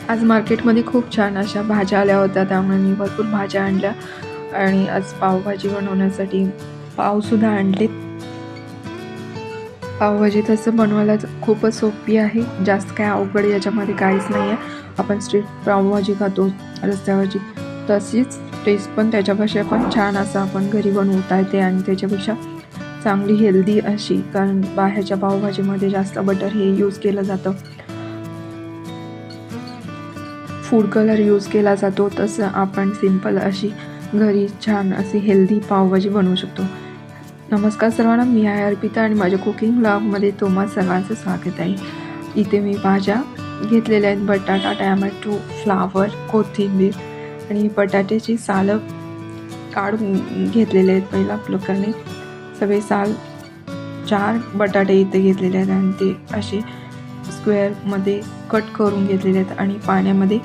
आज मार्केटमध्ये खूप छान अशा भाज्या आल्या होत्या, त्यामुळे मी भरपूर भाज्या आणल्या आणि आज पावभाजी बनवण्यासाठी पावसुद्धा आणलेत. पावभाजी तसं बनवायला खूपच सोपी आहे, जास्त काय अवघड याच्यामध्ये काहीच नाही आहे. आपण स्ट्रीट पावभाजी खातो रस्त्यावरची, तशीच टेस्ट पण त्याच्यापेक्षा पण छान असं आपण घरी बनवता येते आणि त्याच्यापेक्षा चांगली हेल्दी अशी, कारण बाहेरच्या पावभाजीमध्ये जास्त बटर हे यूज केलं जातं, फूड कलर यूज केला जातो. तसं आपण सिंपल अशी घरी छान अशी हेल्दी पावभाजी बनवू शकतो. नमस्कार सर्वांना, मी आहे अर्पिता आणि माझ्या कुकिंग ब्लॉगमध्ये तुम्हा सर्वांचं स्वागत आहे. इथे मी भाज्या घेतलेल्या आहेत: बटाटा, टॅमॅटो, फ्लावर, कोथिंबीर आणि बटाट्याची सालं काढून घेतलेले आहेत. पहिला प्रकारे सगळे साल 4 बटाटे इथे घेतलेले आहेत आणि ते असे स्क्वेअरमध्ये कट करून घेतलेले आहेत आणि पाण्यामध्ये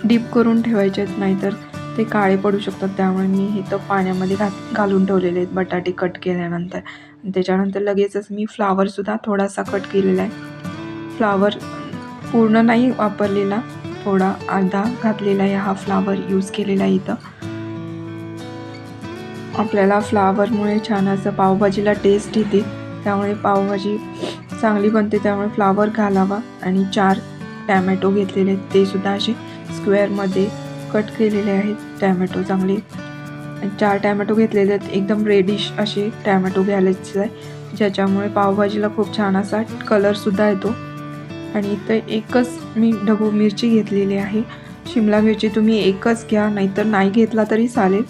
डीप करून ठेवायचे आहेत, नाहीतर ते काळे पडू शकतात. त्यामुळे मी हे तर पाण्यामध्ये घालून ठेवलेले आहेत बटाटे कट केल्यानंतर. आणि त्याच्यानंतर लगेचच मी फ्लावरसुद्धा थोडासा कट केलेला आहे. फ्लावर पूर्ण नाही वापरलेला, थोडा अर्धा घातलेला आहे. हा फ्लावर यूज केलेला आहे इथं. आपल्याला फ्लावरमुळे छान असं पावभाजीला टेस्ट येते, त्यामुळे पावभाजी चांगली बनते. त्यामुळे फ्लावर घालावा. आणि 4 टॅमॅटो घेतलेले आहेत, ते सुद्धा असे स्क्वेअरमध्ये कट केलेले आहेत टॅमॅटो चांगले. 4 टॅमॅटो घेतलेले आहेत, एकदम रेडिश असे टॅमॅटो घ्यायचे आहे, ज्याच्यामुळे पावभाजीला खूप छान असा कलरसुद्धा येतो. आणि इथं एकच मी ढबू मिरची घेतलेली आहे. शिमला मिरची तुम्ही एकच घ्या, नाहीतर नाही घेतला तरी चालेल.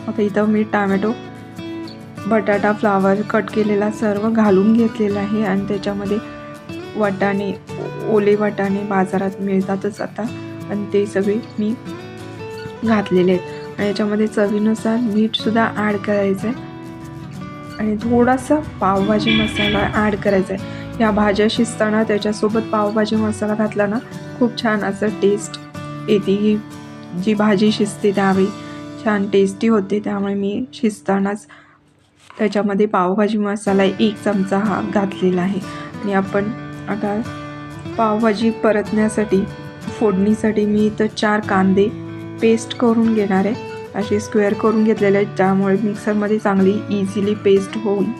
आता इथं मी टॅमॅटो, बटाटा, फ्लावर कट केलेला सर्व घालून घेतलेला आहे. आणि त्याच्यामध्ये वाटाणे, ओले वाटाणे बाजारात मिळतातच आता, आणि ते सगळे मी घातलेले आहेत. आणि याच्यामध्ये चवीनुसार मीठसुद्धा ॲड करायचं आहे आणि थोडासा पावभाजी मसाला ॲड करायचा आहे. या भाज्या शिजताना त्याच्यासोबत पावभाजी मसाला घातला ना, खूप छान असं टेस्ट येते. ही जी भाजी शिजते त्यावेळी छान टेस्टी होते. त्यामुळे मी शिजतानाच त्याच्यामध्ये पावभाजी मसाला 1 चमचा हा घातलेला आहे. आणि आपण आता पावभाजी परतण्यासाठी, फोडणीसाठी मी इथं 4 कांदे पेस्ट करून घेणार आहे. असे स्क्वेअर करून घेतलेले आहेत, त्यामुळे मिक्सरमध्ये चांगली इझिली पेस्ट होईल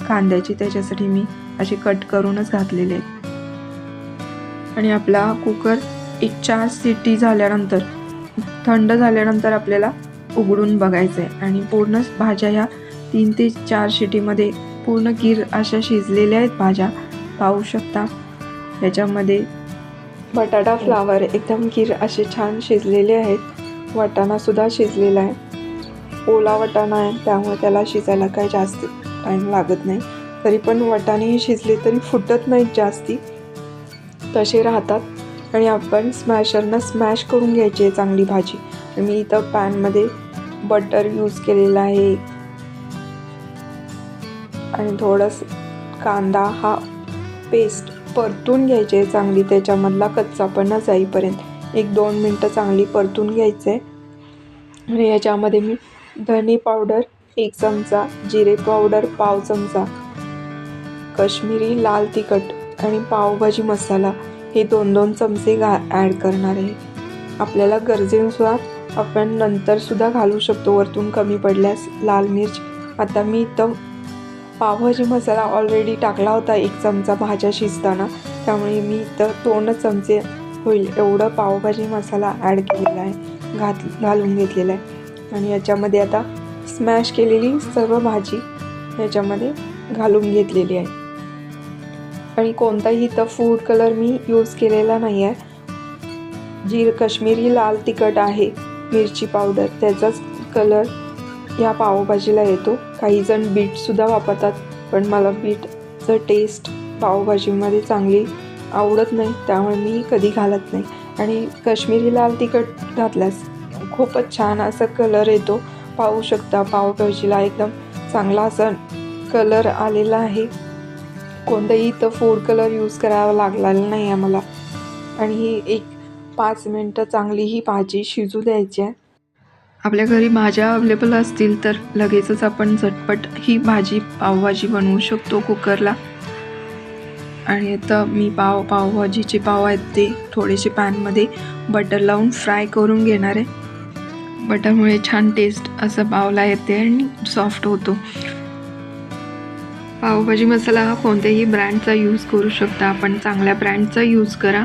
कांद्याची. त्याच्यासाठी मी असे कट करूनच घातलेले आहेत. आणि आपला कुकर एक 4 शिट्टी झाल्यानंतर, थंड झाल्यानंतर आपल्याला उघडून बघायचं आहे. आणि पूर्ण भाज्या ह्या 3 ते 4 शिट्टीमध्ये पूर्ण गिर अशा शिजलेल्या आहेत भाज्या, पाहू शकता. याच्यामध्ये बटाटा, फ्लावर एकदम गिर असे छान शिजलेले आहेत. वाटाणासुद्धा शिजलेला आहे, ओला वाटाणा आहे, त्यामुळे त्याला शिजायला काही जास्त टाईम लागत नाही. तरी पण वाटाणे शिजले तरी फुटत नाहीत जास्ती, तसे राहतात. आणि आपण स्मॅशरनं स्मॅश करून घ्यायची आहे चांगली भाजी. मी इथं पॅनमध्ये बटर यूज केलेला आहे आणि थोडंसं कांदा हा पेस्ट परतून घ्यायची आहे चांगली, त्याच्यामधला कच्चापणा जाईपर्यंत 1-2 मिनटं चांगली परतून घ्यायचं आहे. आणि याच्यामध्ये मी धने पावडर 1 चमचा, जिरे पावडर पाव चमचा, काश्मीरी लाल तिखट आणि पावभाजी मसाला हे 2-2 चमचे ॲड करणार आहे. आपल्याला गरजेनुसार आपण नंतरसुद्धा घालू शकतो, वरतून कमी पडल्यास लाल मिर्च. आता मी इथं पावभाजी मसाला ऑलरेडी टाकला होता 1 चमचा भाज्या शिजताना, त्यामुळे मी इथं 2 चमचे होईल एवढं पावभाजी मसाला ॲड केलेला आहे, घालून घेतलेला आहे. आणि याच्यामध्ये आता स्मॅश केलेली सर्व भाजी याच्यामध्ये घालून घेतलेली आहे. आणि कोणताही इथं फूड कलर मी यूज केलेला नाही आहे. काश्मीरी लाल तिखट आहे, मिरची पावडर, त्याचाच कलर या पावभाजीला येतो. काही जण बीटसुद्धा वापरतात, पण मला बीटचं टेस्ट पावभाजीमध्ये चांगली आवडत नाही, त्यामुळे मी कधी घालत नाही. आणि काश्मीरी लाल तिखट घातल्यास खूपच छान असा कलर येतो, पाहू शकता. पावभाजीला एकदम चांगला असा कलर आलेला आहे. कोणताही इथं फूड कलर यूज करावा लागलेला नाही आहे मला. आणि ही 5 मिनटं चांगली ही भाजी शिजू द्यायची आहे. आपल्या घरी भाज्या अवेलेबल असतील तर लगेचच आपण झटपट ही पावभाजी बनवू शकतो कुकरला. आणि आता मी पावभाजीचे पाव आहेत ते थोडेसे पॅनमध्ये बटर लावून फ्राय करून घेणार आहे. बटरमुळे छान टेस्ट असं पावला येते आणि सॉफ्ट होतो. पावभाजी मसाला हा कोणत्याही ब्रँडचा यूज करू शकता, आपण चांगल्या ब्रँडचा यूज करा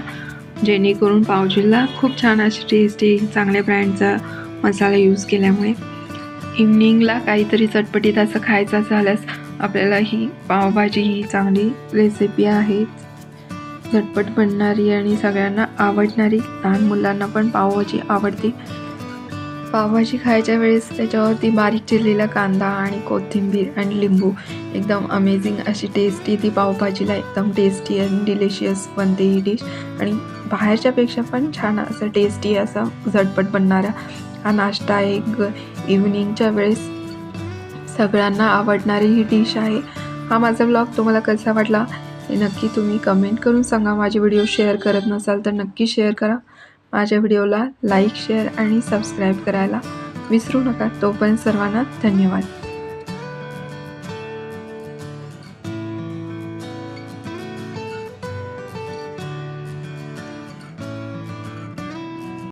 जेणेकरून पावभाजीला खूप छान अशी टेस्ट येईल चांगल्या ब्रँडचा मसाला यूज केल्यामुळे. इव्हनिंगला काहीतरी चटपटीत असं खायचं झाल्यास आपल्याला ही पावभाजी ही चांगली रेसिपी आहे. झटपट बनणारी आणि सगळ्यांना आवडणारी, लहान मुलांना पण पावभाजी आवडते. पावभाजी खायच्या वेळेस त्याच्यावरती बारीक चिरलेला कांदा आणि कोथिंबीर आणि लिंबू, एकदम अमेझिंग अशी टेस्टी ती पावभाजीला एकदम टेस्टी आणि डिलिशियस बनते ही डिश. आणि बाहेरच्यापेक्षा पण छान असं टेस्टी असं झटपट बनणारा हा नाश्ता आहे. इव्हनिंगच्या वेळेस सगळ्यांना आवडणारी ही डिश आहे. हा माझा व्लॉग तुम्हाला कसा वाटला हे नक्की तुम्ही कमेंट करून सांगा. माझे व्हिडिओ शेअर करत नसाल तर नक्की शेअर करा. माझ्या व्हिडिओला लाईक, शेअर आणि सबस्क्राईब करायला विसरू नका. तोपर्यंत सर्वांना धन्यवाद.